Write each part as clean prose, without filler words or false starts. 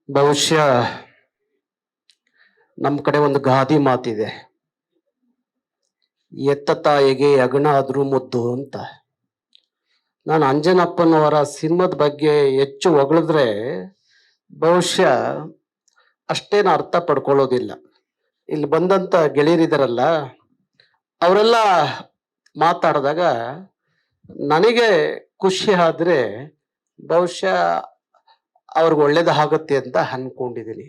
ಬಹುಶಃ ನಮ್ಮ ಕಡೆ ಒಂದು ಗಾದಿ ಮಾತಿದೆ, ಎತ್ತ ತಾಯಿಗೆ ಅಗಣ ಆದ್ರೂ ಮುದ್ದು ಅಂತ. ನಾನು ಅಂಜನಪ್ಪನವರ ಸಿನಿಮಾದ ಬಗ್ಗೆ ಹೆಚ್ಚು ಹೊಗಳಿದ್ರೆ ಬಹುಶಃ ಅಷ್ಟೇನು ಅರ್ಥ ಪಡ್ಕೊಳ್ಳೋದಿಲ್ಲ. ಇಲ್ಲಿ ಬಂದಂತ ಗೆಳೆಯರಿದಾರಲ್ಲ, ಅವರೆಲ್ಲ ಮಾತಾಡಿದಾಗ ನನಗೆ ಖುಷಿ ಆದ್ರೆ ಬಹುಶಃ ಅವ್ರಿಗೆ ಒಳ್ಳೇದಾಗತ್ತೆ ಅಂತ ಅನ್ಕೊಂಡಿದ್ದೀನಿ.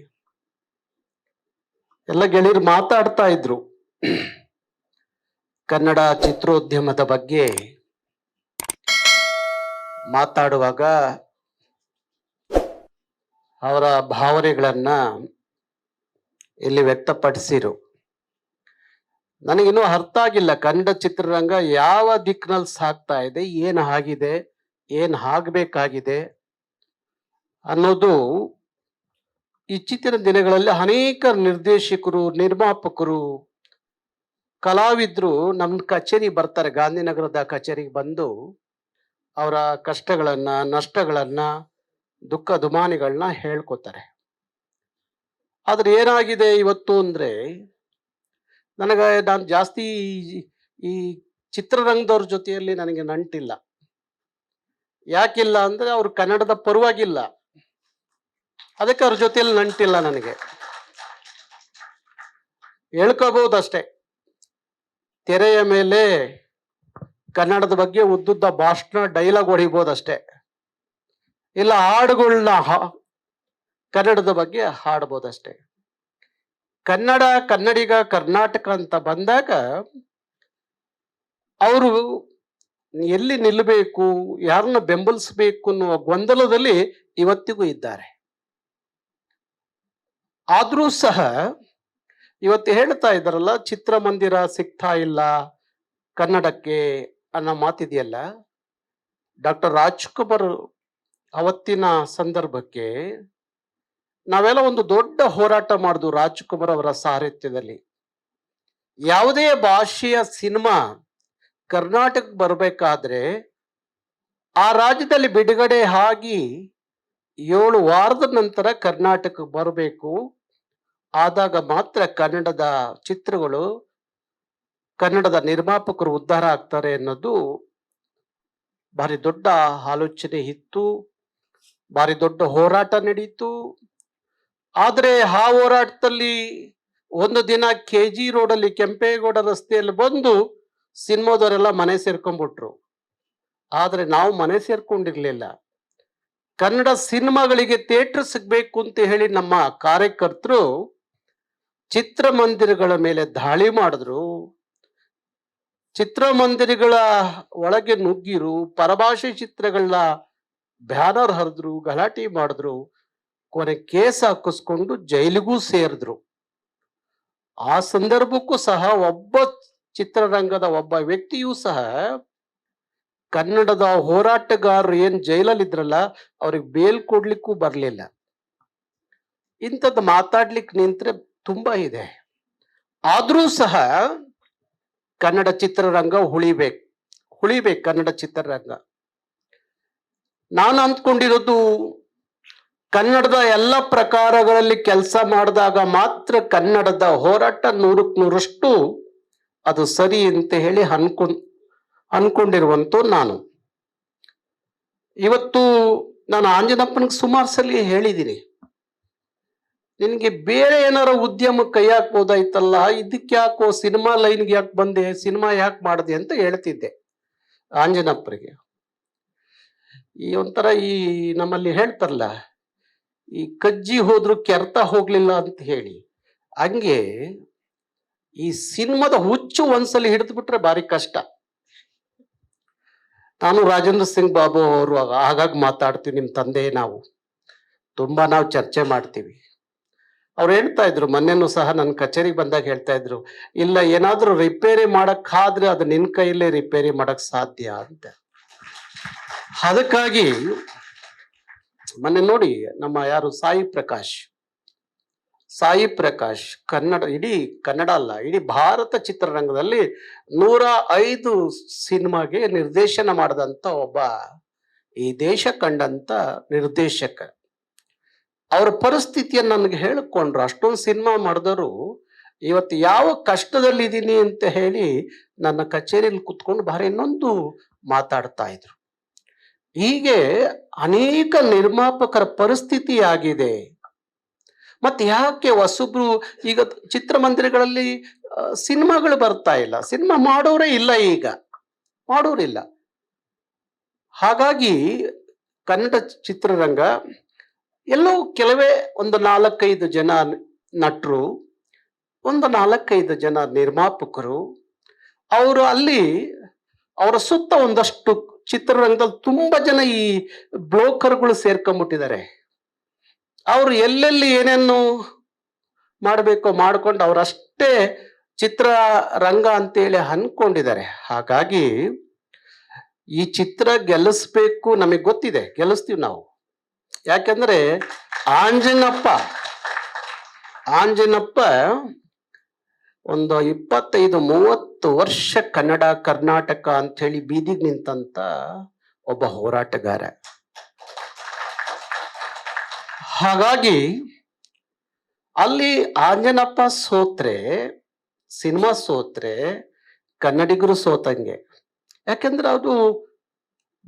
ಎಲ್ಲ ಗೆಳೆಯರು ಮಾತಾಡ್ತಾ ಇದ್ರು ಕನ್ನಡ ಚಿತ್ರೋದ್ಯಮದ ಬಗ್ಗೆ ಮಾತಾಡುವಾಗ ಅವರ ಭಾವನೆಗಳನ್ನ ಇಲ್ಲಿ ವ್ಯಕ್ತಪಡಿಸಿರು. ನನಗಿನ್ನೂ ಅರ್ಥ ಆಗಿಲ್ಲ ಕನ್ನಡ ಚಿತ್ರರಂಗ ಯಾವ ದಿಕ್ಕಿನಲ್ಲಿ ಸಾಗ್ತಾ ಇದೆ, ಏನ್ ಆಗಿದೆ, ಏನ್ ಆಗ್ಬೇಕಾಗಿದೆ ಅನ್ನೋದು. ಇತ್ತೀಚಿನ ದಿನಗಳಲ್ಲಿ ಅನೇಕ ನಿರ್ದೇಶಕರು, ನಿರ್ಮಾಪಕರು, ಕಲಾವಿದ್ರು ನಮ್ಮ ಕಚೇರಿ ಬರ್ತಾರೆ, ಗಾಂಧಿನಗರದ ಕಚೇರಿಗೆ ಬಂದು ಅವರ ಕಷ್ಟಗಳನ್ನ, ನಷ್ಟಗಳನ್ನ, ದುಃಖ ದುಮಾನಿಗಳನ್ನ ಹೇಳ್ಕೊತಾರೆ. ಆದ್ರೆ ಏನಾಗಿದೆ ಇವತ್ತು ಅಂದ್ರೆ, ನಾನು ಜಾಸ್ತಿ ಈ ಚಿತ್ರರಂಗದವ್ರ ಜೊತೆಯಲ್ಲಿ ನನಗೆ ನಂಟಿಲ್ಲ. ಯಾಕಿಲ್ಲ ಅಂದ್ರೆ ಅವ್ರು ಕನ್ನಡದ ಪರವಾಗಿಲ್ಲ, ಅದಕ್ಕೆ ಅವ್ರ ಜೊತೆಯಲ್ಲಿ ನಂಟಿಲ್ಲ. ನನಗೆ ಹೇಳ್ಕೋಬಹುದಷ್ಟೇ, ತೆರೆಯ ಮೇಲೆ ಕನ್ನಡದ ಬಗ್ಗೆ ಉದ್ದುದ್ದ ಭಾಷಣ, ಡೈಲಾಗ್ ಹೊಡಿಬೋದಷ್ಟೇ, ಇಲ್ಲ ಹಾಡುಗಳನ್ನ ಕನ್ನಡದ ಬಗ್ಗೆ ಹಾಡ್ಬೋದಷ್ಟೇ. ಕನ್ನಡ, ಕನ್ನಡಿಗ, ಕರ್ನಾಟಕ ಅಂತ ಬಂದಾಗ ಅವರು ಎಲ್ಲಿ ನಿಲ್ಲಬೇಕು, ಯಾರನ್ನ ಬೆಂಬಲಿಸಬೇಕು ಅನ್ನುವ ಗೊಂದಲದಲ್ಲಿ ಇವತ್ತಿಗೂ ಇದ್ದಾರೆ. ಆದ್ರೂ ಸಹ ಇವತ್ತು ಹೇಳ್ತಾ ಇದ್ದಾರಲ್ಲ, ಚಿತ್ರಮಂದಿರ ಸಿಗ್ತಾ ಇಲ್ಲ ಕನ್ನಡಕ್ಕೆ ಅನ್ನೋ ಮಾತಿದೆಯಲ್ಲ. ಡಾಕ್ಟರ್ ರಾಜ್ಕುಮಾರ್ ಅವತ್ತಿನ ಸಂದರ್ಭಕ್ಕೆ ನಾವೆಲ್ಲ ಒಂದು ದೊಡ್ಡ ಹೋರಾಟ ಮಾಡಿದ್ವು. ರಾಜ್ಕುಮಾರ್ ಅವರ ಸಾರಥ್ಯದಲ್ಲಿ ಯಾವುದೇ ಭಾಷೆಯ ಸಿನಿಮಾ ಕರ್ನಾಟಕಕ್ಕೆ ಬರಬೇಕಾದ್ರೆ ಆ ರಾಜ್ಯದಲ್ಲಿ ಬಿಡುಗಡೆ ಆಗಿ 7 ವಾರದ ನಂತರ ಕರ್ನಾಟಕಕ್ಕೆ ಬರಬೇಕು. ಆದಾಗ ಮಾತ್ರ ಕನ್ನಡದ ಚಿತ್ರಗಳು, ಕನ್ನಡದ ನಿರ್ಮಾಪಕರು ಉದ್ಧಾರ ಆಗ್ತಾರೆ ಅನ್ನೋದು ಭಾರಿ ದೊಡ್ಡ ಆಲೋಚನೆ ಇತ್ತು, ಭಾರಿ ದೊಡ್ಡ ಹೋರಾಟ ನಡೀತು. ಆದ್ರೆ ಆ ಹೋರಾಟದಲ್ಲಿ ಒಂದು ದಿನ KG ರೋಡಲ್ಲಿ, ಕೆಂಪೇಗೌಡ ರಸ್ತೆಯಲ್ಲಿ ಬಂದು ಸಿನಿಮಾದವರೆಲ್ಲ ಮನೆ ಸೇರ್ಕೊಂಡ್ಬಿಟ್ರು. ಆದ್ರೆ ನಾವು ಮನೆ ಸೇರ್ಕೊಂಡಿರ್ಲಿಲ್ಲ. ಕನ್ನಡ ಸಿನಿಮಾಗಳಿಗೆ ಥಿಯೇಟರ್ ಸಿಗ್ಬೇಕು ಅಂತ ಹೇಳಿ ನಮ್ಮ ಕಾರ್ಯಕರ್ತರು ಚಿತ್ರಮಂದಿರಗಳ ಮೇಲೆ ದಾಳಿ ಮಾಡಿದ್ರು, ಚಿತ್ರಮಂದಿರಗಳ ಒಳಗೆ ನುಗ್ಗಿರು, ಪರಭಾಷೆ ಚಿತ್ರಗಳನ್ನ ಬ್ಯಾನರ್ ಹರಿದ್ರು, ಗಲಾಟೆ ಮಾಡಿದ್ರು, ಕೊನೆ ಕೇಸ್ ಹಾಕಿಸ್ಕೊಂಡು ಜೈಲಿಗೂ ಸೇರಿದ್ರು. ಆ ಸಂದರ್ಭಕ್ಕೂ ಸಹ ಒಬ್ಬ ಚಿತ್ರರಂಗದ ಒಬ್ಬ ವ್ಯಕ್ತಿಯೂ ಸಹ ಕನ್ನಡದ ಹೋರಾಟಗಾರರು ಏನ್ ಜೈಲಲ್ಲಿ ಇದ್ರಲ್ಲ ಅವ್ರಿಗೆ ಬೇಲ್ ಕೊಡ್ಲಿಕ್ಕೂ ಬರ್ಲಿಲ್ಲ. ಇಂಥದ್ದು ಮಾತಾಡ್ಲಿಕ್ಕೆ ನಿಂತ್ರೆ ತುಂಬಾ ಇದೆ. ಆದ್ರೂ ಸಹ ಕನ್ನಡ ಚಿತ್ರರಂಗ ಉಳಿಬೇಕು ಕನ್ನಡ ಚಿತ್ರರಂಗ. ನಾನು ಅಂದ್ಕೊಂಡಿರೋದು, ಕನ್ನಡದ ಎಲ್ಲ ಪ್ರಕಾರಗಳಲ್ಲಿ ಕೆಲಸ ಮಾಡಿದಾಗ ಮಾತ್ರ ಕನ್ನಡದ ಹೋರಾಟ 100ಕ್ಕೆ 100ರಷ್ಟು ಅದು ಸರಿ ಅಂತ ಹೇಳಿ ಅನ್ಕೊಂಡಿರುವಂತ ನಾನು. ಇವತ್ತು ನಾನು ಆಂಜನಪ್ಪನಿಗೆ ಸುಮಾರು ಸಲ ಹೇಳಿದ್ದೀನಿ, ನಿನಗೆ ಬೇರೆ ಏನಾರ ಉದ್ಯಮ ಕೈ ಹಾಕ್ಬೋದಾಯ್ತಲ್ಲ, ಇದಕ್ಕೆ ಯಾಕೋ ಸಿನಿಮಾ ಲೈನ್ಗೆ ಯಾಕೆ ಬಂದೆ, ಸಿನಿಮಾ ಯಾಕೆ ಮಾಡಿದೆ ಅಂತ ಹೇಳ್ತಿದ್ದೆ ಆಂಜನಪ್ಪರಿಗೆ. ಈ ಒಂಥರ ಈ ನಮ್ಮಲ್ಲಿ ಹೇಳ್ತಾರಲ್ಲ, ಈ ಕಜ್ಜಿ ಹೋದ್ರು ಕೆರ್ತ ಹೋಗ್ಲಿಲ್ಲ ಅಂತ ಹೇಳಿ, ಹಂಗೆ ಈ ಸಿನಿಮಾದ ಹುಚ್ಚು ಒಂದ್ಸಲಿ ಹಿಡಿದು ಬಿಟ್ರೆ ಭಾರಿ ಕಷ್ಟ. ನಾನು ರಾಜೇಂದ್ರ ಸಿಂಗ್ ಬಾಬು ಅವರು ಆಗಾಗ ಮಾತಾಡ್ತೀವಿ, ನಿಮ್ ತಂದೆ ನಾವು ಚರ್ಚೆ ಮಾಡ್ತೀವಿ. ಅವ್ರು ಹೇಳ್ತಾ ಇದ್ರು, ಮೊನ್ನೆನೂ ಸಹ ನನ್ನ ಕಚೇರಿಗೆ ಬಂದಾಗ ಹೇಳ್ತಾ ಇದ್ರು, ಇಲ್ಲ ಏನಾದ್ರೂ ರಿಪೇರಿ ಮಾಡಕ್ ಆದ್ರೆ ಅದು ನಿನ್ ಕೈಯಲ್ಲೇ ರಿಪೇರಿ ಮಾಡಕ್ ಸಾಧ್ಯ ಅಂತ. ಅದಕ್ಕಾಗಿ ಮೊನ್ನೆ ನೋಡಿ, ನಮ್ಮ ಯಾರು ಸಾಯಿ ಪ್ರಕಾಶ್ ಇಡೀ ಕನ್ನಡ ಅಲ್ಲ, ಇಡೀ ಭಾರತ ಚಿತ್ರರಂಗದಲ್ಲಿ 105 ಸಿನಿಮಾಗೆ ನಿರ್ದೇಶನ ಮಾಡಿದಂತ ಒಬ್ಬ ಈ ದೇಶ ಕಂಡಂತ ನಿರ್ದೇಶಕ. ಅವ್ರ ಪರಿಸ್ಥಿತಿಯನ್ನು ನನಗೆ ಹೇಳಿಕೊಂಡ್ರು. ಅಷ್ಟೊಂದು ಸಿನಿಮಾ ಮಾಡಿದವರು ಇವತ್ತು ಯಾವ ಕಷ್ಟದಲ್ಲಿದ್ದೀನಿ ಅಂತ ಹೇಳಿ ನನ್ನ ಕಚೇರಿಯಲ್ಲಿ ಕುತ್ಕೊಂಡು ಭಾರಿ ಇನ್ನೊಂದು ಮಾತಾಡ್ತಾ ಇದ್ರು. ಹೀಗೆ ಅನೇಕ ನಿರ್ಮಾಪಕರ ಪರಿಸ್ಥಿತಿ ಆಗಿದೆ. ಮತ್ತೆ ಯಾಕೆ ಹೊಸಬ್ರು ಈಗ ಚಿತ್ರಮಂದಿರಗಳಲ್ಲಿ ಸಿನಿಮಾಗಳು ಬರ್ತಾ ಇಲ್ಲ, ಸಿನಿಮಾ ಮಾಡೋರೇ ಇಲ್ಲ, ಈಗ ಮಾಡೋರಿಲ್ಲ. ಹಾಗಾಗಿ ಕನ್ನಡ ಚಿತ್ರರಂಗ ಎಲ್ಲೋ ಕೆಲವೇ ಒಂದು 4-5 ಜನ ನಟರು, ಒಂದು 4-5 ಜನ ನಿರ್ಮಾಪಕರು, ಅವರು ಅಲ್ಲಿ ಅವರ ಸುತ್ತ ಒಂದಷ್ಟು ಚಿತ್ರರಂಗದಲ್ಲಿ ತುಂಬಾ ಜನ ಈ ಬ್ರೋಕರ್ಗಳು ಸೇರ್ಕೊಂಡ್ಬಿಟ್ಟಿದ್ದಾರೆ. ಅವರು ಎಲ್ಲೆಲ್ಲಿ ಏನೇನು ಮಾಡಬೇಕೋ ಮಾಡ್ಕೊಂಡು ಅವರಷ್ಟೇ ಚಿತ್ರರಂಗ ಅಂತೇಳಿ ಅನ್ಕೊಂಡಿದ್ದಾರೆ. ಹಾಗಾಗಿ ಈ ಚಿತ್ರ ಗೆಲ್ಲಿಸ್ಬೇಕು, ನಮಗೆ ಗೊತ್ತಿದೆ ಗೆಲ್ಲಿಸ್ತೀವಿ ನಾವು. ಯಾಕಂದ್ರೆ ಆಂಜನಪ್ಪ ಒಂದು 25-30 ವರ್ಷ ಕನ್ನಡ ಕರ್ನಾಟಕ ಅಂತ ಹೇಳಿ ಬೀದಿಗೆ ನಿಂತಂತ ಒಬ್ಬ ಹೋರಾಟಗಾರ. ಹಾಗಾಗಿ ಅಲ್ಲಿ ಆಂಜನಪ್ಪ ಸೋತ್ರೆ, ಸಿನಿಮಾ ಸೋತ್ರೆ ಕನ್ನಡಿಗರು ಸೋತಂಗೆ. ಯಾಕಂದ್ರೆ ಅದು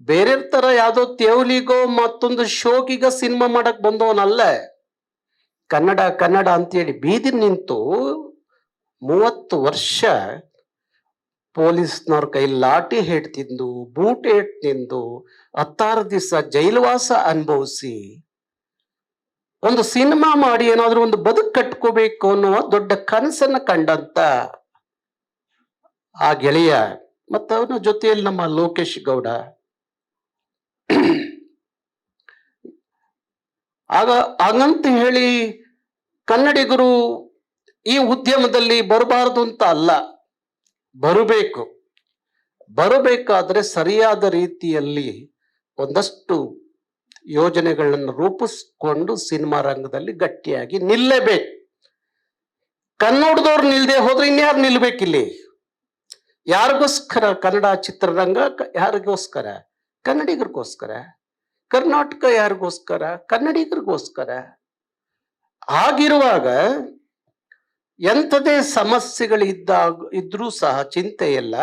ಬೇರೆ ತರ ಯಾವ್ದೋ ತೇವಲಿಗೋ ಮತ್ತೊಂದು ಶೋಕಿಗ ಸಿನಿಮಾ ಮಾಡಕ್ ಬಂದವನಲ್ಲ. ಕನ್ನಡ ಕನ್ನಡ ಅಂತೇಳಿ ಬೀದಿ ನಿಂತು 30 ವರ್ಷ ಪೊಲೀಸ್ನವ್ರ ಕೈ ಲಾಠಿ ಹೇಟ್ ತಿಂದು, ಬೂಟ್ ಹೇಟ್ ತಿಂದು, 16 ದಿವಸ ಜೈಲುವಾಸ ಅನುಭವಿಸಿ ಒಂದು ಸಿನಿಮಾ ಮಾಡಿ ಏನಾದ್ರೂ ಒಂದು ಬದುಕು ಕಟ್ಕೋಬೇಕು ಅನ್ನುವ ದೊಡ್ಡ ಕನಸನ್ನ ಕಂಡಂತ ಆ ಗೆಳೆಯ, ಮತ್ತು ಅವನ ಜೊತೆಯಲ್ಲಿ ನಮ್ಮ ಲೋಕೇಶ್ ಗೌಡ. ಹಾಗಂತ ಹೇಳಿ ಕನ್ನಡಿಗರು ಈ ಉದ್ಯಮದಲ್ಲಿ ಬರಬಾರದು ಅಂತ ಅಲ್ಲ, ಬರಬೇಕಾದ್ರೆ ಸರಿಯಾದ ರೀತಿಯಲ್ಲಿ ಒಂದಷ್ಟು ಯೋಜನೆಗಳನ್ನು ರೂಪಿಸ್ಕೊಂಡು ಸಿನಿಮಾ ರಂಗದಲ್ಲಿ ಗಟ್ಟಿಯಾಗಿ ನಿಲ್ಲಬೇಕು. ಕನ್ನಡದವ್ರು ನಿಲ್ದೆ ಹೋದ್ರೆ ಇನ್ಯಾರು ನಿಲ್ಬೇಕಿಲ್ಲಿ? ಯಾರಿಗೋಸ್ಕರ ಕನ್ನಡ ಚಿತ್ರರಂಗ? ಯಾರಿಗೋಸ್ಕರ? ಕನ್ನಡಿಗರಿಗೋಸ್ಕರ. ಕರ್ನಾಟಕ ಯಾರಿಗೋಸ್ಕರ? ಕನ್ನಡಿಗರಿಗೋಸ್ಕರ. ಆಗಿರುವಾಗ ಎಂಥದೇ ಸಮಸ್ಯೆಗಳಿದ್ರೂ ಸಹ ಚಿಂತೆ ಎಲ್ಲ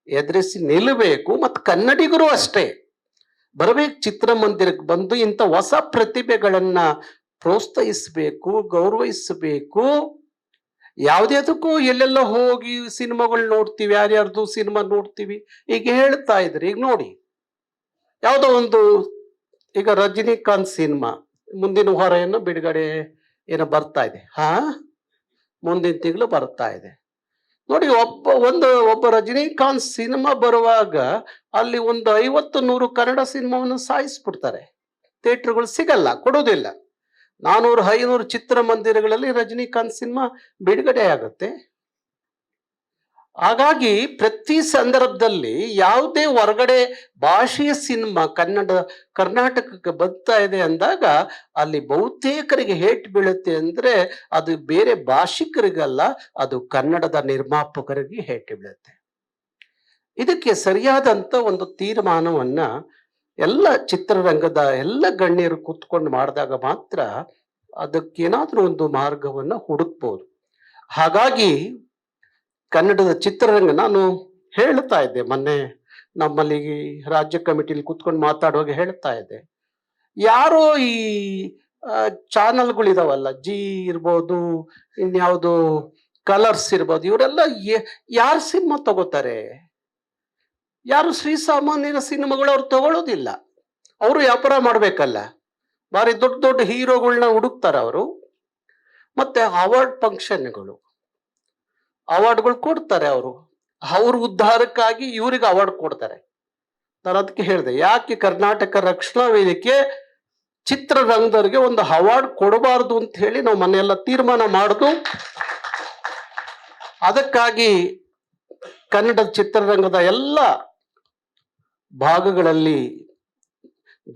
ಎದುರಿಸಿ ನಿಲ್ಲಬೇಕು. ಮತ್ತು ಕನ್ನಡಿಗರು ಅಷ್ಟೇ ಬರಬೇಕು, ಚಿತ್ರಮಂದಿರಕ್ಕೆ ಬಂದು ಇಂಥ ಹೊಸ ಪ್ರತಿಭೆಗಳನ್ನ ಪ್ರೋತ್ಸಾಹಿಸಬೇಕು, ಗೌರವಿಸಬೇಕು. ಯಾವುದೇದಕ್ಕೂ ಎಲ್ಲೆಲ್ಲ ಹೋಗಿ ಸಿನಿಮಾಗಳು ನೋಡ್ತೀವಿ, ಯಾರ್ಯಾರ್ದು ಸಿನಿಮಾ ನೋಡ್ತೀವಿ. ಈಗ ಹೇಳ್ತಾ ಇದ್ರಿ, ಈಗ ನೋಡಿ ಯಾವುದೋ ಒಂದು ಈಗ ರಜನಿಕಾಂತ್ ಸಿನಿಮಾ ಮುಂದಿನ ವಾರ ಏನೋ ಬಿಡುಗಡೆ ಏನೋ ಬರ್ತಾ ಇದೆ. ಮುಂದಿನ ತಿಂಗಳು ಬರ್ತಾ ಇದೆ ನೋಡಿ. ಒಬ್ಬ ರಜನಿಕಾಂತ್ ಸಿನಿಮಾ ಬರುವಾಗ ಅಲ್ಲಿ ಒಂದು 50-100 ಕನ್ನಡ ಸಿನಿಮಾವನ್ನು ಸಾಯಿಸ್ಬಿಡ್ತಾರೆ. ಥಿಯೇಟರ್ಗಳು ಸಿಗಲ್ಲ, ಕೊಡೋದಿಲ್ಲ. 400-500 ಚಿತ್ರಮಂದಿರಗಳಲ್ಲಿ ರಜನಿಕಾಂತ್ ಸಿನಿಮಾ ಬಿಡುಗಡೆ ಆಗುತ್ತೆ. ಹಾಗಾಗಿ ಪ್ರತಿ ಸಂದರ್ಭದಲ್ಲಿ ಯಾವುದೇ ಹೊರಗಡೆ ಭಾಷೆಯ ಸಿನಿಮಾ ಕರ್ನಾಟಕಕ್ಕೆ ಬರ್ತಾ ಇದೆ ಅಂದಾಗ ಅಲ್ಲಿ ಬಹುತೇಕರಿಗೆ ಹೇಟ್ ಬೀಳುತ್ತೆ. ಅಂದ್ರೆ ಅದು ಬೇರೆ ಭಾಷಿಕರಿಗಲ್ಲ, ಅದು ಕನ್ನಡದ ನಿರ್ಮಾಪಕರಿಗೆ ಹೇಟ್ ಬೀಳುತ್ತೆ. ಇದಕ್ಕೆ ಸರಿಯಾದಂತ ಒಂದು ತೀರ್ಮಾನವನ್ನ ಎಲ್ಲ ಚಿತ್ರರಂಗದ ಎಲ್ಲ ಗಣ್ಯರು ಕೂತ್ಕೊಂಡು ಮಾಡಿದಾಗ ಮಾತ್ರ ಅದಕ್ಕೇನಾದ್ರೂ ಒಂದು ಮಾರ್ಗವನ್ನ ಹುಡುಕ್ಬೋದು. ಹಾಗಾಗಿ ಕನ್ನಡದ ಚಿತ್ರರಂಗ, ನಾನು ಹೇಳ್ತಾ ಇದ್ದೆ ಮೊನ್ನೆ ನಮ್ಮಲ್ಲಿ ರಾಜ್ಯ ಕಮಿಟಿಲಿ ಕೂತ್ಕೊಂಡು ಮಾತಾಡುವಾಗ ಹೇಳ್ತಾ ಇದ್ದೆ, ಯಾರೋ ಈ ಚಾನಲ್ಗಳಿದಾವಲ್ಲ, ಜಿ ಇರ್ಬೋದು, ಇನ್ಯಾವುದು ಕಲರ್ಸ್ ಇರ್ಬೋದು, ಇವರೆಲ್ಲ ಯಾರು ಸಿನಿಮಾ ತಗೋತಾರೆ? ಯಾರು ಶ್ರೀಸಾಮಾನ್ಯರ ಸಿನಿಮಾಗಳು ಅವ್ರು ತಗೊಳ್ಳೋದಿಲ್ಲ. ಅವರು ವ್ಯಾಪಾರ ಮಾಡ್ಬೇಕಲ್ಲ, ಬಾರಿ ದೊಡ್ಡ ದೊಡ್ಡ ಹೀರೋಗಳನ್ನ ಹುಡುಕ್ತಾರ ಅವರು. ಮತ್ತೆ ಅವಾರ್ಡ್ಗಳು ಕೊಡ್ತಾರೆ. ಅವ್ರ ಉದ್ಧಾರಕ್ಕಾಗಿ ಇವ್ರಿಗೆ ಅವಾರ್ಡ್ ಕೊಡ್ತಾರೆ. ನಾನು ಅದಕ್ಕೆ ಹೇಳಿದೆ, ಯಾಕೆ ಕರ್ನಾಟಕ ರಕ್ಷಣಾ ವೇದಿಕೆ ಚಿತ್ರರಂಗದವ್ರಿಗೆ ಒಂದು ಅವಾರ್ಡ್ ಕೊಡಬಾರ್ದು ಅಂತ ಹೇಳಿ ನಾವು ಮನೆಯೆಲ್ಲ ತೀರ್ಮಾನ ಮಾಡುದು. ಅದಕ್ಕಾಗಿ ಕನ್ನಡ ಚಿತ್ರರಂಗದ ಎಲ್ಲ ಭಾಗಗಳಲ್ಲಿ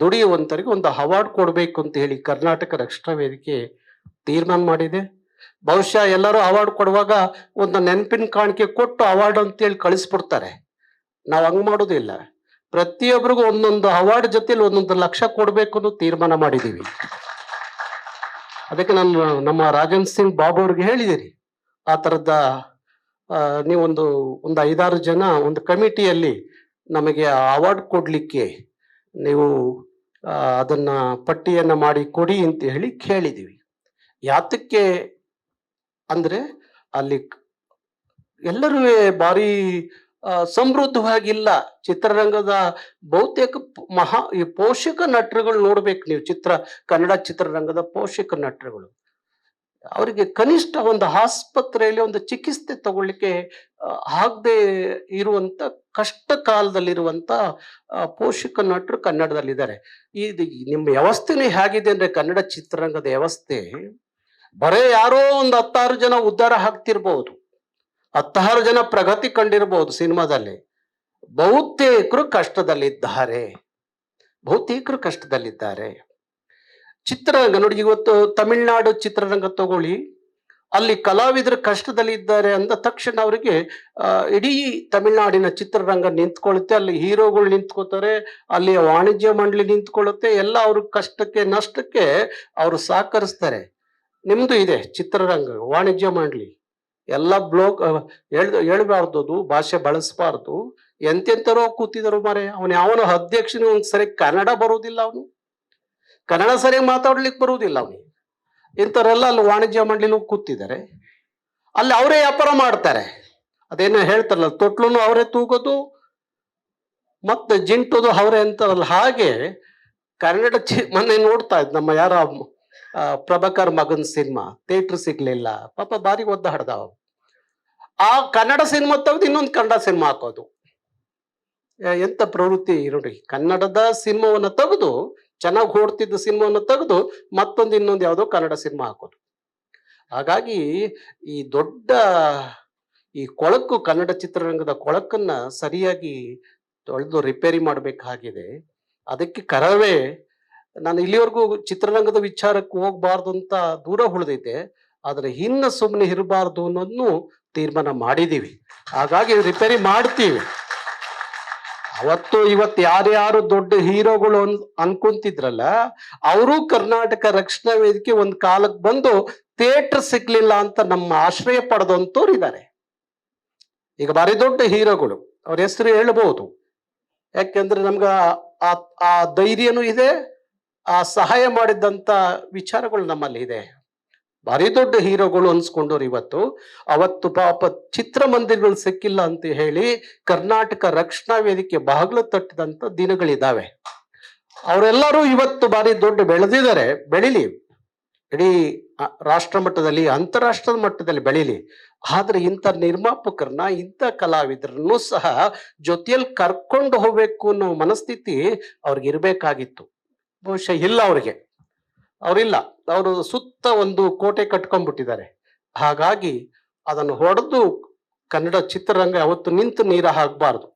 ದುಡಿಯುವಂತರಿಗೆ ಒಂದು ಅವಾರ್ಡ್ ಕೊಡಬೇಕು ಅಂತ ಹೇಳಿ ಕರ್ನಾಟಕ ರಕ್ಷಣಾ ವೇದಿಕೆ ತೀರ್ಮಾನ ಮಾಡಿದೆ. ಬಹುಶಃ ಎಲ್ಲರೂ ಅವಾರ್ಡ್ ಕೊಡುವಾಗ ಒಂದು ನೆನಪಿನ ಕಾಣಿಕೆ ಕೊಟ್ಟು ಅವಾರ್ಡ್ ಅಂತೇಳಿ ಕಳಿಸ್ಬಿಡ್ತಾರೆ. ನಾವು ಹಂಗ್ ಮಾಡೋದಿಲ್ಲ. ಪ್ರತಿಯೊಬ್ಬರಿಗೂ ಒಂದೊಂದು ಅವಾರ್ಡ್ ಜೊತೆಲಿ 1 ಲಕ್ಷ ಕೊಡ್ಬೇಕು ಅನ್ನೋ ತೀರ್ಮಾನ ಮಾಡಿದೀವಿ. ಅದಕ್ಕೆ ನಾನು ನಮ್ಮ ರಾಜನ್ ಸಿಂಗ್ ಬಾಬು ಅವ್ರಿಗೆ ಹೇಳಿದ್ದೀನಿ, ಆ ಥರದ ನೀವೊಂದು ಒಂದು 5-6 ಜನ ಒಂದು ಕಮಿಟಿಯಲ್ಲಿ ನಮಗೆ ಅವಾರ್ಡ್ ಕೊಡ್ಲಿಕ್ಕೆ ನೀವು ಅದನ್ನ ಪಟ್ಟಿಯನ್ನ ಮಾಡಿ ಕೊಡಿ ಅಂತ ಹೇಳಿ ಕೇಳಿದೀವಿ. ಯಾತಕ್ಕೆ ಅಂದ್ರೆ ಅಲ್ಲಿ ಎಲ್ಲರೂ ಭಾರಿ ಸಮೃದ್ಧವಾಗಿಲ್ಲ. ಚಿತ್ರರಂಗದ ಬಹುತೇಕ ಈ ಪೋಷಕ ನಟರುಗಳು ನೋಡ್ಬೇಕು ನೀವು, ಕನ್ನಡ ಚಿತ್ರರಂಗದ ಪೋಷಕ ನಟರುಗಳು, ಅವರಿಗೆ ಕನಿಷ್ಠ ಒಂದು ಆಸ್ಪತ್ರೆಯಲ್ಲಿ ಒಂದು ಚಿಕಿತ್ಸೆ ತಗೊಳ್ಳಿಕ್ಕೆ ಆಗದೆ ಇರುವಂತ ಕಷ್ಟ ಕಾಲದಲ್ಲಿರುವಂತ ಪೋಷಕ ನಟರು ಕನ್ನಡದಲ್ಲಿದ್ದಾರೆ. ಇದು ನಿಮ್ಮ ವ್ಯವಸ್ಥೆನೇ ಹೇಗಿದೆ ಅಂದ್ರೆ, ಕನ್ನಡ ಚಿತ್ರರಂಗದ ವ್ಯವಸ್ಥೆ ಬರೇ ಯಾರೋ ಒಂದು 10-6 ಜನ ಉದ್ಧಾರ ಆಗ್ತಿರ್ಬಹುದು, 10-6 ಜನ ಪ್ರಗತಿ ಕಂಡಿರಬಹುದು ಸಿನಿಮಾದಲ್ಲಿ. ಬಹುತೇಕರು ಕಷ್ಟದಲ್ಲಿದ್ದಾರೆ, ಬಹುತೇಕರು ಕಷ್ಟದಲ್ಲಿದ್ದಾರೆ. ಚಿತ್ರರಂಗ ನೋಡಿ, ಇವತ್ತು ತಮಿಳ್ನಾಡು ಚಿತ್ರರಂಗ ತಗೊಳ್ಳಿ, ಅಲ್ಲಿ ಕಲಾವಿದರು ಕಷ್ಟದಲ್ಲಿ ಇದ್ದಾರೆ ಅಂದ ತಕ್ಷಣ ಅವರಿಗೆ ಇಡೀ ತಮಿಳ್ನಾಡಿನ ಚಿತ್ರರಂಗ ನಿಂತ್ಕೊಳ್ಳುತ್ತೆ, ಅಲ್ಲಿ ಹೀರೋಗಳು ನಿಂತ್ಕೋತಾರೆ, ಅಲ್ಲಿ ವಾಣಿಜ್ಯ ಮಂಡಳಿ ನಿಂತ್ಕೊಳ್ಳುತ್ತೆ, ಎಲ್ಲ ಅವ್ರ ಕಷ್ಟಕ್ಕೆ ನಷ್ಟಕ್ಕೆ ಅವರು ಸಹಕರಿಸ್ತಾರೆ. ನಿಮ್ದು ಇದೆ ಚಿತ್ರರಂಗ ವಾಣಿಜ್ಯ ಮಂಡಳಿ, ಎಲ್ಲ ಬ್ಲೋಕ್ ಹೇಳ್ಬಾರ್ದು, ಅದು ಭಾಷೆ ಬಳಸಬಾರ್ದು, ಎಂತೆಂತರೋ ಕೂತಿದ್ರು ಮಾರೆ. ಅವನು ಯಾವನು ಅಧ್ಯಕ್ಷನು ಒಂದ್ಸರಿ ಕನ್ನಡ ಬರುವುದಿಲ್ಲ, ಅವನು ಕನ್ನಡ ಸರಿಯಾಗಿ ಮಾತಾಡ್ಲಿಕ್ಕೆ ಬರುವುದಿಲ್ಲ ಅವನಿಗೆ. ಇಂಥವರೆಲ್ಲ ಅಲ್ಲಿ ವಾಣಿಜ್ಯ ಮಂಡಳಿನೂ ಕೂತಿದ್ದಾರೆ, ಅಲ್ಲಿ ಅವರೇ ವ್ಯಾಪಾರ ಮಾಡ್ತಾರೆ. ಅದೇನೋ ಹೇಳ್ತಾರಲ್ಲ, ತೊಟ್ಲುನು ಅವರೇ ತೂಗೋದು ಮತ್ತೆ ಜಿಂಟೋದು ಅವರೇ ಅಂತಾರಲ್ಲ, ಹಾಗೆ ಕನ್ನಡ ಮೊನ್ನೆ ನೋಡ್ತಾ ಇದ್ ನಮ್ಮ ಯಾರ ಪ್ರಭಾಕರ್ ಮಗನ್ ಸಿನಿಮಾ ಥಿಯೇಟರ್ ಸಿಗ್ಲಿಲ್ಲ, ಪಾಪ ಬಾರಿ ಒದ್ದಾಡ್ದ. ಆ ಕನ್ನಡ ಸಿನಿಮಾ ತೆಗೆದು ಇನ್ನೊಂದು ಕನ್ನಡ ಸಿನಿಮಾ ಹಾಕೋದು, ಎಂತ ಪ್ರವೃತ್ತಿ ನೋಡಿ. ಕನ್ನಡದ ಸಿನಿಮಾವನ್ನ ತೆಗೆದು, ಚೆನ್ನಾಗಿ ಓಡ್ತಿದ್ದ ಸಿನಿಮಾವನ್ನ ತೆಗೆದು ಇನ್ನೊಂದು ಯಾವುದೋ ಕನ್ನಡ ಸಿನಿಮಾ ಹಾಕೋದು. ಹಾಗಾಗಿ ಈ ದೊಡ್ಡ ಈ ಕೊಳಕು, ಕನ್ನಡ ಚಿತ್ರರಂಗದ ಕೊಳಕನ್ನ ಸರಿಯಾಗಿ ತೊಳೆದು ರಿಪೇರಿ ಮಾಡಬೇಕಾಗಿದೆ. ಅದಕ್ಕೆ ಕರವೇ ನಾನು ಇಲ್ಲಿವರೆಗೂ ಚಿತ್ರರಂಗದ ವಿಚಾರಕ್ಕೆ ಹೋಗ್ಬಾರ್ದು ಅಂತ ದೂರ ಉಳಿದೈತೆ, ಆದ್ರೆ ಇನ್ನು ಸುಮ್ಮನೆ ಇರಬಾರ್ದು ಅನ್ನೋದನ್ನು ತೀರ್ಮಾನ ಮಾಡಿದೀವಿ. ಹಾಗಾಗಿ ರಿಪೇರಿ ಮಾಡ್ತೀವಿ. ಇವತ್ತು ಯಾರ್ಯಾರು ದೊಡ್ಡ ಹೀರೋಗಳು ಅನ್ಕೊಂತಿದ್ರಲ್ಲ, ಅವರು ಕರ್ನಾಟಕ ರಕ್ಷಣಾ ವೇದಿಕೆ ಒಂದ್ ಕಾಲಕ್ಕೆ ಬಂದು ಥಿಯೇಟರ್ ಸಿಗ್ಲಿಲ್ಲ ಅಂತ ನಮ್ಮ ಆಶ್ರಯ ಪಡೆದಂತವ್ರು ಇದ್ದಾರೆ. ಈಗ ಭಾರಿ ದೊಡ್ಡ ಹೀರೋಗಳು, ಅವ್ರ ಹೆಸರು ಹೇಳ್ಬಹುದು, ಯಾಕೆಂದ್ರೆ ನಮ್ಗ ಆ ಧೈರ್ಯನೂ ಇದೆ, ಆ ಸಹಾಯ ಮಾಡಿದಂತ ವಿಚಾರಗಳು ನಮ್ಮಲ್ಲಿ ಇದೆ. ಭಾರಿ ದೊಡ್ಡ ಹೀರೋಗಳು ಅನ್ಸ್ಕೊಂಡವ್ರು ಅವತ್ತು ಪಾಪ ಚಿತ್ರಮಂದಿರಗಳು ಸಿಕ್ಕಿಲ್ಲ ಅಂತ ಹೇಳಿ ಕರ್ನಾಟಕ ರಕ್ಷಣಾ ವೇದಿಕೆ ಬಾಗಿಲು ತಟ್ಟಿದಂತ ದಿನಗಳಿದಾವೆ. ಅವರೆಲ್ಲರೂ ಇವತ್ತು ಭಾರಿ ದೊಡ್ಡ ಬೆಳೆದಿದ್ದಾರೆ, ಬೆಳಿಲಿ, ಇಡೀ ರಾಷ್ಟ್ರ ಮಟ್ಟದಲ್ಲಿ ಅಂತಾರಾಷ್ಟ್ರದ ಮಟ್ಟದಲ್ಲಿ ಬೆಳಿಲಿ. ಆದ್ರೆ ಇಂಥ ನಿರ್ಮಾಪಕರನ್ನ, ಇಂಥ ಕಲಾವಿದರನ್ನು ಸಹ ಜೊತೆಯಲ್ಲಿ ಕರ್ಕೊಂಡು ಹೋಗ್ಬೇಕು ಅನ್ನೋ ಮನಸ್ಥಿತಿ ಅವ್ರಿಗೆ ಇರ್ಬೇಕಾಗಿತ್ತು. ಬಹುಶಃ ಇಲ್ಲ, ಅವರಿಲ್ಲ, ಅವರು ಸುತ್ತ ಒಂದು ಕೋಟೆ ಕಟ್ಕೊಂಡ್ಬಿಟ್ಟಿದ್ದಾರೆ. ಹಾಗಾಗಿ ಅದನ್ನು ಹೊಡೆದು ಕನ್ನಡ ಚಿತ್ರರಂಗ ಯಾವತ್ತು ನಿಂತು ನೀರು ಹಾಕಬಾರ್ದು.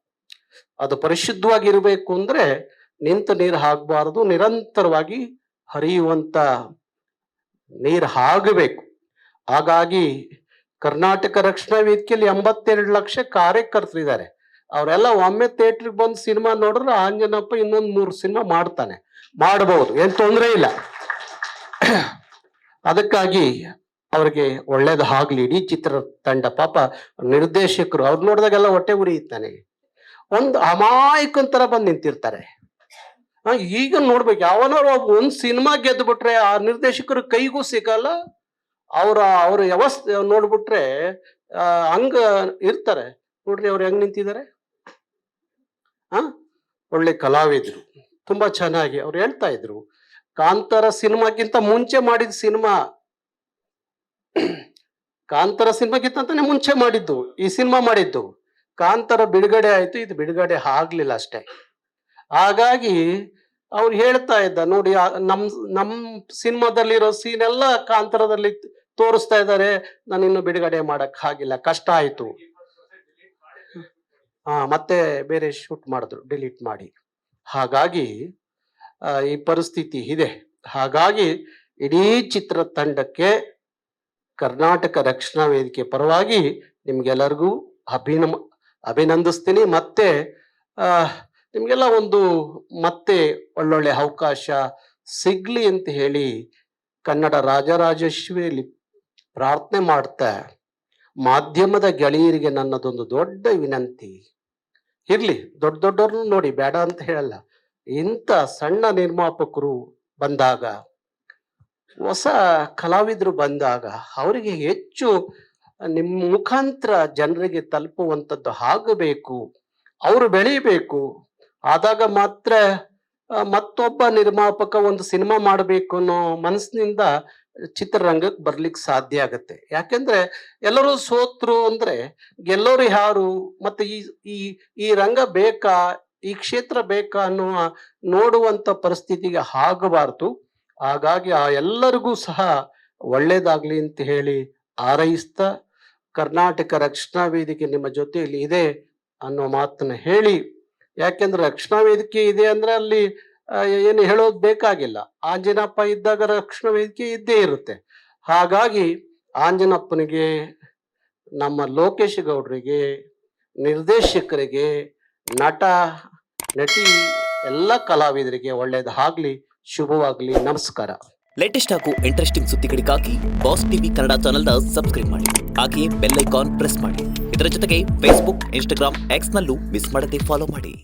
ಅದು ಪರಿಶುದ್ಧವಾಗಿರ್ಬೇಕು ಅಂದ್ರೆ ನಿಂತು ನೀರು ಹಾಕಬಾರದು, ನಿರಂತರವಾಗಿ ಹರಿಯುವಂತ ನೀರು ಆಗಬೇಕು. ಹಾಗಾಗಿ ಕರ್ನಾಟಕ ರಕ್ಷಣಾ ವೇದಿಕೆಯಲ್ಲಿ 82 ಲಕ್ಷ ಕಾರ್ಯಕರ್ತರಿದ್ದಾರೆ. ಅವರೆಲ್ಲ ಒಮ್ಮೆ ಥಿಯೇಟ್ರಿಗೆ ಬಂದು ಸಿನಿಮಾ ನೋಡಿದ್ರೆ ಆಂಜನಪ್ಪ ಇನ್ನೊಂದು 3 ಸಿನಿಮಾ ಮಾಡಬಹುದು, ಏನ್ ತೊಂದರೆ ಇಲ್ಲ. ಅದಕ್ಕಾಗಿ ಅವ್ರಿಗೆ ಒಳ್ಳೇದಾಗ್ಲಿ. ಇಡೀ ಚಿತ್ರ ತಂಡ, ಪಾಪ ನಿರ್ದೇಶಕರು ಅವ್ರು ನೋಡಿದಾಗೆಲ್ಲ ಹೊಟ್ಟೆ ಉರಿಯುತ್ತಾನೆ. ಒಂದು ಅಮಾಯಕನ್ ತರ ಬಂದು ನಿಂತಿರ್ತಾರೆ. ಈಗ ನೋಡ್ಬೇಕು, ಯಾವನಾರು ಒಂದ್ ಸಿನಿಮಾ ಗೆದ್ದು ಬಿಟ್ರೆ ಆ ನಿರ್ದೇಶಕರು ಕೈಗೂ ಸಿಗಲ್ಲ. ಅವ್ರ ವ್ಯವಸ್ಥೆ ನೋಡ್ಬಿಟ್ರೆ ಹಂಗ ಇರ್ತಾರೆ. ನೋಡ್ರಿ ಅವ್ರು ಹೆಂಗ್ ನಿಂತಿದ್ದಾರೆ. ಒಳ್ಳೆ ಕಲಾವಿದ್ರು, ತುಂಬಾ ಚೆನ್ನಾಗಿ ಅವ್ರು ಹೇಳ್ತಾ ಇದ್ರು. ಕಾಂತಾರ ಸಿನಿಮಾಗಿಂತ ಮುಂಚೆ ಮಾಡಿದ ಸಿನಿಮಾ, ಕಾಂತಾರ ಸಿನಿಮಾಗಿಂತಾನೆ ಮುಂಚೆ ಮಾಡಿದ್ದು ಈ ಸಿನಿಮಾ ಮಾಡಿದ್ದು. ಕಾಂತಾರ ಬಿಡುಗಡೆ ಆಯ್ತು, ಇದು ಬಿಡುಗಡೆ ಆಗ್ಲಿಲ್ಲ ಅಷ್ಟೇ. ಹಾಗಾಗಿ ಅವ್ರು ಹೇಳ್ತಾ ಇದ್ದ, ನೋಡಿ ನಮ್ ಸಿನಿಮಾದಲ್ಲಿರೋ ಸೀನ್ ಎಲ್ಲ ಕಾಂತಾರದಲ್ಲಿ ತೋರಿಸ್ತಾ ಇದ್ದಾರೆ, ನಾನು ಇನ್ನು ಬಿಡುಗಡೆ ಮಾಡಕ್ ಆಗಿಲ್ಲ, ಕಷ್ಟ ಆಯ್ತು. ಮತ್ತೆ ಬೇರೆ ಶೂಟ್ ಮಾಡಿದ್ರು, ಡಿಲೀಟ್ ಮಾಡಿ. ಹಾಗಾಗಿ ಈ ಪರಿಸ್ಥಿತಿ ಇದೆ. ಹಾಗಾಗಿ ಇಡೀ ಚಿತ್ರತಂಡಕ್ಕೆ ಕರ್ನಾಟಕ ರಕ್ಷಣಾ ವೇದಿಕೆ ಪರವಾಗಿ ನಿಮ್ಗೆಲ್ಲರಿಗೂ ಅಭಿನಂದಿಸ್ತೀನಿ. ಮತ್ತೆ ನಿಮ್ಗೆಲ್ಲ ಮತ್ತೆ ಒಳ್ಳೊಳ್ಳೆ ಅವಕಾಶ ಸಿಗ್ಲಿ ಅಂತ ಹೇಳಿ ಕನ್ನಡ ರಾಜರಾಜೇಶ್ವರಿಯಲ್ಲಿ ಪ್ರಾರ್ಥನೆ ಮಾಡ್ತಾ ಮಾಧ್ಯಮದ ಗೆಳೆಯರಿಗೆ ನನ್ನದೊಂದು ದೊಡ್ಡ ವಿನಂತಿ. ಇರ್ಲಿ, ದೊಡ್ಡ ದೊಡ್ಡವ್ರನ್ನು ನೋಡಿ ಬೇಡ ಅಂತ ಹೇಳಲ್ಲ. ಇಂಥ ಸಣ್ಣ ನಿರ್ಮಾಪಕರು ಬಂದಾಗ, ಹೊಸ ಕಲಾವಿದರು ಬಂದಾಗ ಅವರಿಗೆ ಹೆಚ್ಚು ನಿಮ್ಮ ಮುಖಾಂತರ ಜನರಿಗೆ ತಲುಪುವಂಥದ್ದು ಆಗಬೇಕು. ಅವರು ಬೆಳೀಬೇಕು. ಆದಾಗ ಮಾತ್ರ ಮತ್ತೊಬ್ಬ ನಿರ್ಮಾಪಕ ಒಂದು ಸಿನಿಮಾ ಮಾಡಬೇಕು ಅನ್ನೋ ಮನಸ್ಸಿನಿಂದ ಚಿತ್ರರಂಗಕ್ಕೆ ಬರ್ಲಿಕ್ಕೆ ಸಾಧ್ಯ ಆಗತ್ತೆ. ಯಾಕೆಂದ್ರೆ ಎಲ್ಲರೂ ಸೋತ್ರು ಅಂದ್ರೆ ಗೆಲ್ಲೋರು ಯಾರು, ಮತ್ತೆ ಈ ಈ ರಂಗ ಬೇಕಾ, ಈ ಕ್ಷೇತ್ರ ಬೇಕಾ ಅನ್ನುವ ನೋಡುವಂತ ಪರಿಸ್ಥಿತಿಗೆ ಆಗಬಾರ್ದು. ಹಾಗಾಗಿ ಆ ಎಲ್ಲರಿಗೂ ಸಹ ಒಳ್ಳೇದಾಗ್ಲಿ ಅಂತ ಹೇಳಿ ಹಾರೈಸ್ತಾ, ಕರ್ನಾಟಕ ರಕ್ಷಣಾ ವೇದಿಕೆ ನಿಮ್ಮ ಜೊತೆಯಲ್ಲಿ ಇದೆ ಅನ್ನೋ ಮಾತನ್ನ ಹೇಳಿ, ಯಾಕೆಂದ್ರೆ ರಕ್ಷಣಾ ವೇದಿಕೆ ಇದೆ ಅಂದ್ರೆ ಅಲ್ಲಿ ಏನು ಹೇಳೋದು ಬೇಕಾಗಿಲ್ಲ. ಆಂಜನಪ್ಪ ಇದ್ದಾಗ ರಕ್ಷಣಾ ವೇದಿಕೆ ಇದ್ದೇ ಇರುತ್ತೆ. ಹಾಗಾಗಿ ಆಂಜನಪ್ಪನಿಗೆ, ನಮ್ಮ ಲೋಕೇಶ್ ಗೌಡ್ರಿಗೆ, ನಿರ್ದೇಶಕರಿಗೆ, ನಟ ನಟಿ ಎಲ್ಲ ಕಲಾವಿದರಿಗೆ ಒಳ್ಳೇದಾಗ್ಲಿ, ಶುಭವಾಗ್ಲಿ. ನಮಸ್ಕಾರ. ಲೇಟೆಸ್ಟ್ ಹಾಗೂ ಇಂಟ್ರೆಸ್ಟಿಂಗ್ ಸುದ್ದಿಗಳಿಗಾಗಿ ಬಾಸ್ ಟಿವಿ ಕನ್ನಡ ಚಾನೆಲ್ನ ಸಬ್ಸ್ಕ್ರೈಬ್ ಮಾಡಿ. ಹಾಗೆಯೇ ಬೆಲ್ ಐಕಾನ್ ಪ್ರೆಸ್ ಮಾಡಿ. ಇದರ ಜೊತೆಗೆ ಫೇಸ್ಬುಕ್, ಇನ್ಸ್ಟಾಗ್ರಾಮ್, ಎಕ್ಸ್ನಲ್ಲೂ ಮಿಸ್ ಮಾಡದೆ ಫಾಲೋ ಮಾಡಿ.